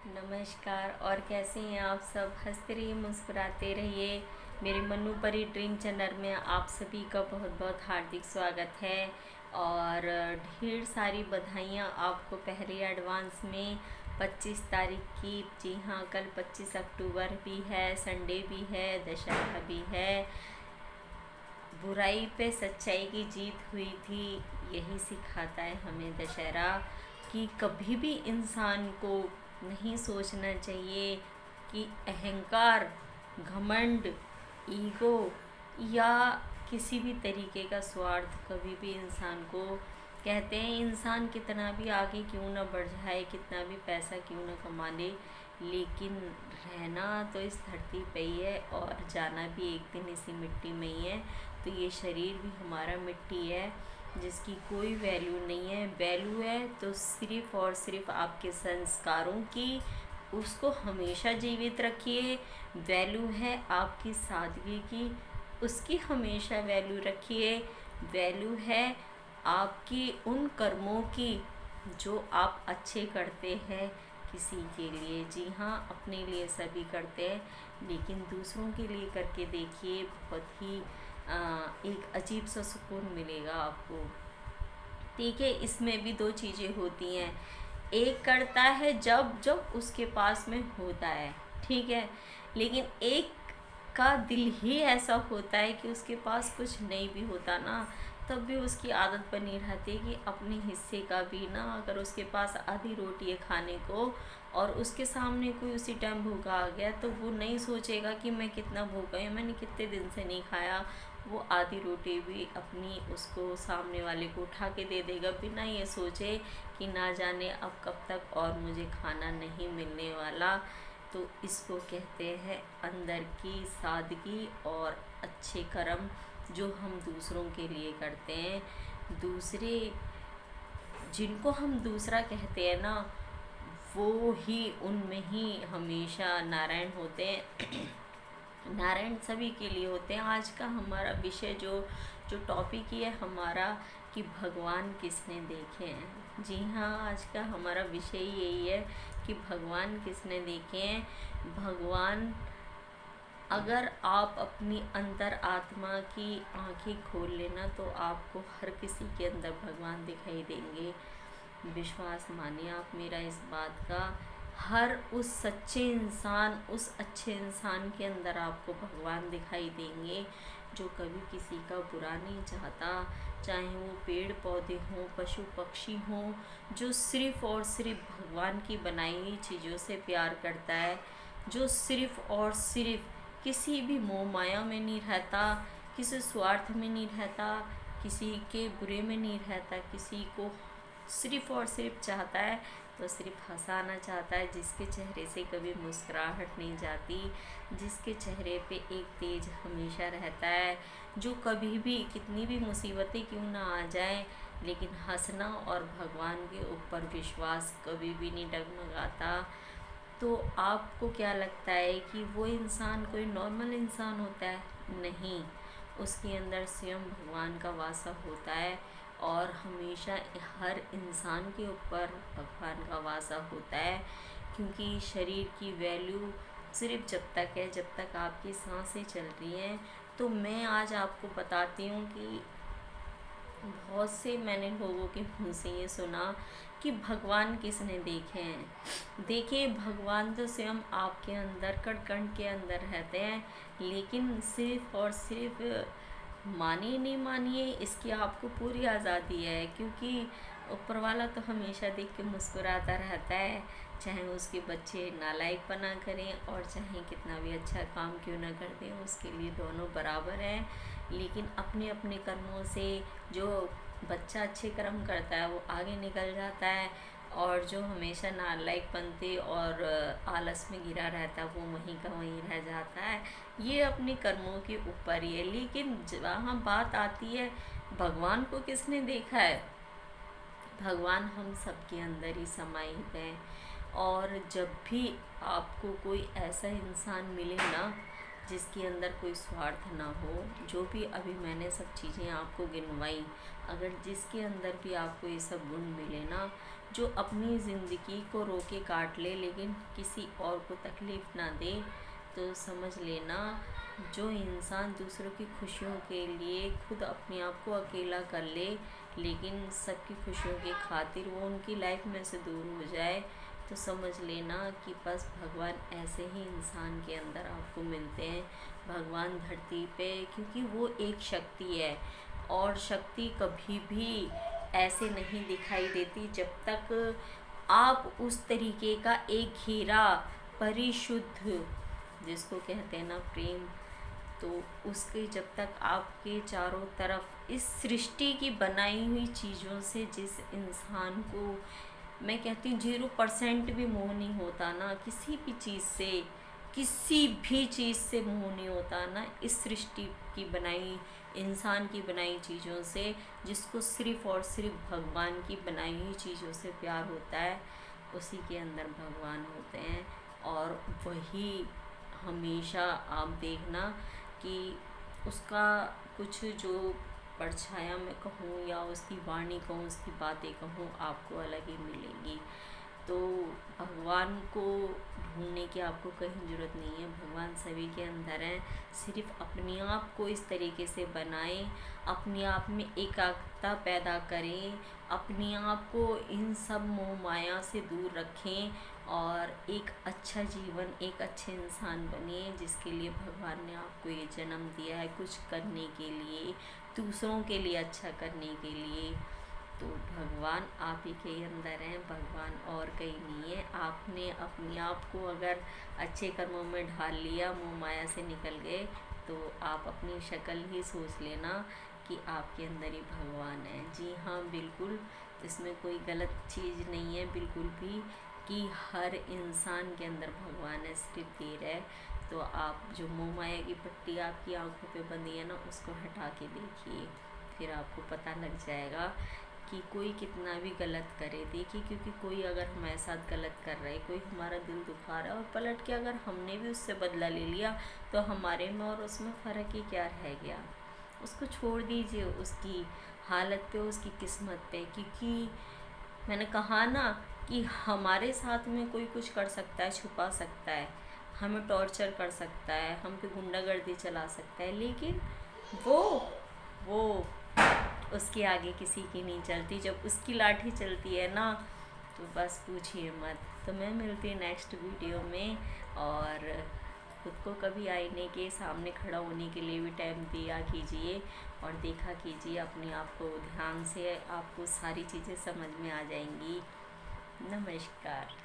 नमस्कार। और कैसे हैं आप सब? हंसते रहिए, मुस्कुराते रहिए। मेरे मन्नू परी ड्रीम चैनल में आप सभी का बहुत बहुत हार्दिक स्वागत है। और ढेर सारी बधाइयाँ आपको पहले एडवांस में 25 तारीख की। जी हाँ, कल 25 अक्टूबर भी है, संडे भी है, दशहरा भी है। बुराई पे सच्चाई की जीत हुई थी। यही सिखाता है हमें दशहरा, कि कभी भी इंसान को नहीं सोचना चाहिए कि अहंकार, घमंड, ईगो या किसी भी तरीके का स्वार्थ कभी भी इंसान को, कहते हैं इंसान कितना भी आगे क्यों ना बढ़ जाए, कितना भी पैसा क्यों ना कमा ले, लेकिन रहना तो इस धरती पे ही है और जाना भी एक दिन इसी मिट्टी में ही है। तो ये शरीर भी हमारा मिट्टी है, जिसकी कोई वैल्यू नहीं है। वैल्यू है तो सिर्फ़ और सिर्फ आपके संस्कारों की, उसको हमेशा जीवित रखिए। वैल्यू है आपकी सादगी की, उसकी हमेशा वैल्यू रखिए। वैल्यू है आपकी उन कर्मों की जो आप अच्छे करते हैं किसी के लिए। जी हाँ, अपने लिए सभी करते हैं, लेकिन दूसरों के लिए करके देखिए, बहुत ही एक अजीब सा सुकून मिलेगा आपको। ठीक है, इसमें भी दो चीज़ें होती हैं। एक करता है जब जब उसके पास में होता है, ठीक है, लेकिन एक का दिल ही ऐसा होता है कि उसके पास कुछ नहीं भी होता ना, तब भी उसकी आदत बनी रहती है कि अपने हिस्से का भी ना, अगर उसके पास आधी रोटी है खाने को और उसके सामने कोई उसी टाइम भूखा आ गया, तो वो नहीं सोचेगा कि मैं कितना भूखा हूँ, मैंने कितने दिन से नहीं खाया। वो आधी रोटी भी अपनी उसको सामने वाले को उठा के दे देगा, बिना ये सोचे कि ना जाने अब कब तक और मुझे खाना नहीं मिलने वाला। तो इसको कहते हैं अंदर की सादगी और अच्छे कर्म, जो हम दूसरों के लिए करते हैं। दूसरे, जिनको हम दूसरा कहते हैं ना, वो ही, उनमें ही हमेशा नारायण होते हैं। नारायण सभी के लिए होते हैं। आज का हमारा विषय जो जो टॉपिक ही है हमारा, कि भगवान किसने देखे हैं। जी हाँ, आज का हमारा विषय यही है कि भगवान किसने देखे हैं। भगवान, अगर आप अपनी अंतर आत्मा की आंखें खोल लेना, तो आपको हर किसी के अंदर भगवान दिखाई देंगे। विश्वास मानिए आप मेरा इस बात का। हर उस सच्चे इंसान, उस अच्छे इंसान के अंदर आपको भगवान दिखाई देंगे, जो कभी किसी का बुरा नहीं चाहता। चाहे वो पेड़ पौधे हों, पशु पक्षी हों, जो सिर्फ़ और सिर्फ भगवान की बनाई हुई चीज़ों से प्यार करता है, जो सिर्फ़ और सिर्फ किसी भी मोह माया में नहीं रहता, किसी स्वार्थ में नहीं रहता, किसी के बुरे में नहीं रहता, किसी को सिर्फ़ और सिर्फ चाहता है तो सिर्फ हंसाना चाहता है, जिसके चेहरे से कभी मुस्कुराहट नहीं जाती, जिसके चेहरे पे एक तेज हमेशा रहता है, जो कभी भी कितनी भी मुसीबतें क्यों ना आ जाए, लेकिन हंसना और भगवान के ऊपर विश्वास कभी भी नहीं डगमगाता। तो आपको क्या लगता है कि वो इंसान कोई नॉर्मल इंसान होता है? नहीं, उसके अंदर स्वयं भगवान का वासा होता है, और हमेशा हर इंसान के ऊपर भगवान का वासा होता है। क्योंकि शरीर की वैल्यू सिर्फ जब तक है, जब तक आपकी सांसें चल रही हैं। तो मैं आज आपको बताती हूँ कि बहुत से मैंने लोगों के मुँह से ये सुना कि भगवान किसने देखे हैं। देखिए, भगवान तो स्वयं आपके अंदर, कण कण के अंदर रहते हैं, लेकिन सिर्फ और सिर्फ मानिए नहीं मानिए, इसकी आपको पूरी आज़ादी है। क्योंकि ऊपर वाला तो हमेशा देख के मुस्कुराता रहता है, चाहे उसके बच्चे नालायकपना करें और चाहे कितना भी अच्छा काम क्यों ना कर दें, उसके लिए दोनों बराबर हैं। लेकिन अपने अपने कर्मों से जो बच्चा अच्छे कर्म करता है वो आगे निकल जाता है, और जो हमेशा नालायक बनते और आलस में गिरा रहता है, वो वहीं का वहीं रह जाता है। ये अपने कर्मों के ऊपर ही है। लेकिन जहाँ बात आती है भगवान को किसने देखा है, भगवान हम सबके अंदर ही समाहित है। और जब भी आपको कोई ऐसा इंसान मिले ना, जिसके अंदर कोई स्वार्थ ना हो। जो भी अभी मैंने सब चीज़ें आपको गिनवाई, अगर जिसके अंदर भी आपको ये सब गुण मिले ना, जो अपनी ज़िंदगी को रोके काट ले लेकिन किसी और को तकलीफ़ ना दे, तो समझ लेना जो इंसान दूसरों की खुशियों के लिए खुद अपने आप को अकेला कर ले लेकिन सबकी खुशियों की खातिर वो उनकी लाइफ में से दूर हो जाए, तो समझ लेना कि बस भगवान ऐसे ही इंसान के अंदर आपको मिलते हैं। भगवान धरती पे, क्योंकि वो एक शक्ति है और शक्ति कभी भी ऐसे नहीं दिखाई देती जब तक आप उस तरीके का एक हीरा परिशुद्ध, जिसको कहते हैं ना प्रेम, तो उसके जब तक आपके चारों तरफ इस सृष्टि की बनाई हुई चीज़ों से जिस इंसान को मैं कहती हूँ 0% भी मोह नहीं होता ना, किसी भी चीज़ से, किसी भी चीज़ से मोह नहीं होता ना, इस सृष्टि की बनाई, इंसान की बनाई चीज़ों से, जिसको सिर्फ़ और सिर्फ भगवान की बनाई हुई चीज़ों से प्यार होता है, उसी के अंदर भगवान होते हैं। और वही हमेशा आप देखना कि उसका कुछ जो परछाया मैं कहूँ या उसकी वाणी कहूँ, उसकी बातें कहूँ, आपको अलग ही मिलेंगी। तो भगवान को ढूंढने की आपको कहीं ज़रूरत नहीं है, भगवान सभी के अंदर हैं। सिर्फ अपने आप को इस तरीके से बनाएं, अपने आप में एकाग्रता पैदा करें, अपने आप को इन सब मोह माया से दूर रखें और एक अच्छा जीवन, एक अच्छे इंसान बनिए, जिसके लिए भगवान ने आपको ये जन्म दिया है, कुछ करने के लिए, दूसरों के लिए अच्छा करने के लिए। तो भगवान आप ही के अंदर हैं, भगवान और कहीं नहीं है। आपने अपने आप को अगर अच्छे कर्मों में ढाल लिया, मोह माया से निकल गए, तो आप अपनी शक्ल ही सोच लेना कि आपके अंदर ही भगवान है। जी हाँ, बिल्कुल, इसमें कोई गलत चीज़ नहीं है बिल्कुल भी कि हर इंसान के अंदर भगवान है, सिर्फ देर है। तो आप जो मोह माया की पट्टी आपकी आंखों पे बंधी है ना, उसको हटा के देखिए, फिर आपको पता लग जाएगा कि कोई कितना भी गलत करे। देखिए, क्योंकि कोई अगर हमारे साथ गलत कर रहा है, कोई हमारा दिल दुखा रहा है, और पलट के अगर हमने भी उससे बदला ले लिया, तो हमारे में और उसमें फ़र्क ही क्या रह गया। उसको छोड़ दीजिए, उसकी हालत पे, उसकी किस्मत पे। क्योंकि मैंने कहा ना कि हमारे साथ में कोई कुछ कर सकता है, छुपा सकता है, हमें टॉर्चर कर सकता है, हम पे गुंडागर्दी चला सकता है, लेकिन वो उसके आगे किसी की नहीं चलती। जब उसकी लाठी चलती है ना, तो बस पूछिए मत। तो मैं मिलती हूँ नेक्स्ट वीडियो में। और खुद को कभी आईने के सामने खड़ा होने के लिए भी टाइम दिया कीजिए और देखा कीजिए अपने आप को ध्यान से, आपको सारी चीज़ें समझ में आ जाएंगी। नमस्कार।